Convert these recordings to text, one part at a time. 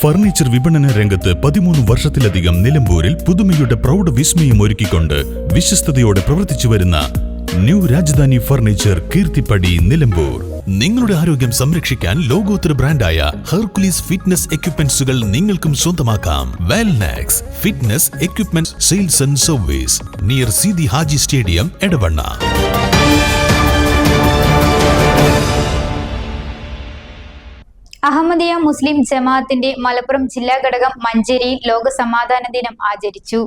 Furniture വിപണന രംഗത്ത് 13 വർഷത്തിലധികം നിലമ്പൂരിൽ പുതുമയുടെ പ്രൗഢ വിസ്മയം ഒരുക്കിക്കൊണ്ട് വിശ്വസ്തയോടെ പ്രവർത്തിച്ചു വരുന്ന ന്യൂ രാജധാനി ഫർണിച്ചർ കീർത്തിപ്പടി നിലമ്പൂർ. നിങ്ങളുടെ ആരോഗ്യം സംരക്ഷിക്കാൻ ലോകോത്തര ബ്രാൻഡായ ഹെർക്കുലീസ് ഫിറ്റ്നസ് എക്യുപ്മെന്റ്സുകൾ നിങ്ങൾക്കും സ്വന്തമാക്കാം. Wellnex fitness equipment sales and service near Seethi Haji stadium, Edavanna. Ahmadiyya Muslim ജമാഅത്തിന്റെ മലപ്പുറം ജില്ലാ ഘടകം മഞ്ചേരിയിൽ ലോക സമാധാന ദിനം ആചരിച്ചു.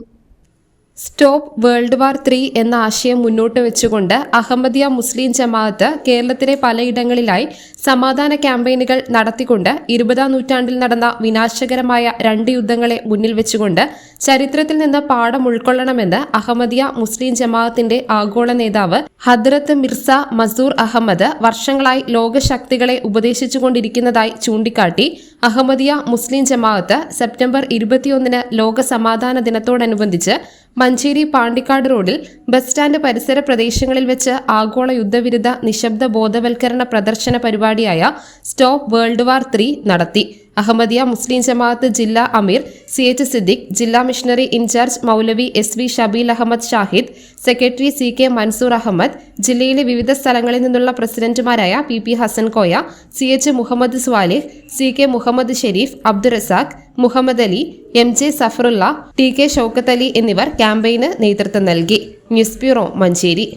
സ്റ്റോപ്പ് വേൾഡ് വാർ 3 എന്ന ആശയം മുന്നോട്ട് വെച്ചുകൊണ്ട് അഹമ്മദിയ മുസ്ലിം ജമാഅത്ത് കേരളത്തിലെ പലയിടങ്ങളിലായി സമാധാന ക്യാമ്പയിനുകൾ നടത്തിക്കൊണ്ട് 20-ാം നൂറ്റാണ്ടിൽ നടന്ന വിനാശകരമായ 2 യുദ്ധങ്ങളെ മുന്നിൽ വെച്ചുകൊണ്ട് ചരിത്രത്തിൽ നിന്ന് പാഠം ഉൾക്കൊള്ളണമെന്ന് അഹമ്മദിയ മുസ്ലിം ജമാഅത്തിന്റെ ആഗോള നേതാവ് ഹദ്രത്ത് മിർസ മസൂർ അഹമ്മദ് വർഷങ്ങളായി ലോകശക്തികളെ ഉപദേശിച്ചുകൊണ്ടിരിക്കുന്നതായി ചൂണ്ടിക്കാട്ടി അഹമ്മദിയ മുസ്ലിം ജമാഅത്ത് സെപ്റ്റംബർ 21-ന് ലോക സമാധാന ദിനത്തോടനുബന്ധിച്ച് മഞ്ചേരി പാണ്ടിക്കാട് റോഡിൽ ബസ് സ്റ്റാൻഡ് പരിസര പ്രദേശങ്ങളിൽ വെച്ച് ആഗോള യുദ്ധവിരുദ്ധ നിശബ്ദ ബോധവൽക്കരണ പ്രദർശന പരിപാടിയായ സ്റ്റോപ്പ് വേൾഡ് വാർ 3 നടത്തി. അഹമ്മദിയ മുസ്ലിം ജമാഅത്ത് ജില്ലാ അമീർ CH സിദ്ദിഖ്, ജില്ലാ മിഷണറി ഇൻചാർജ് മൗലവി SV Shabeel Ahammed Shahid, secretary CK Mansoor Ahammed, ജില്ലയിലെ വിവിധ സ്ഥലങ്ങളിൽ നിന്നുള്ള പ്രസിഡന്റുമാരായ PP Hasan Koya, CH Muhammad Swalih, CK Muhammad Sharif, Abdurazak, Muhammad Ali, MJ Safarulla, TK Shoukath Ali എന്നിവർ ക്യാമ്പയിന് നേതൃത്വം നൽകി. News bureau, Manjeri.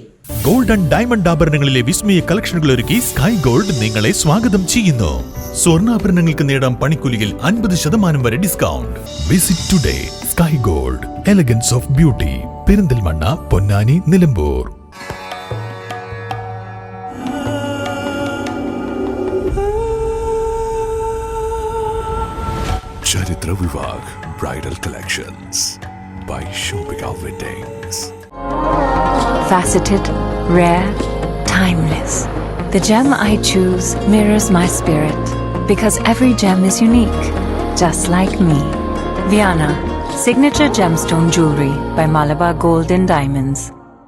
Gold and diamond ആഭരണങ്ങളിലെ വിസ്മയ കളക്ഷനുകൾ ഒരുക്കി സ്കൈ ഗോൾഡ് നിങ്ങളെ സ്വാഗതം ചെയ്യുന്നു. സ്വർണ്ണാഭരണങ്ങൾക്ക് നേടാം പണിക്കൂലിയിൽ 50% വരെ discount. Visit today Sky Gold, elegance of beauty, Perinthalmanna, Ponnani, Nilambur. ചരിത്ര Vivah bridal collections by Shobhika Weddings. Faceted, rare, timeless. The gem I choose mirrors my spirit because every gem is unique, just like me. Viana, signature gemstone jewelry by Malabar Gold and Diamonds.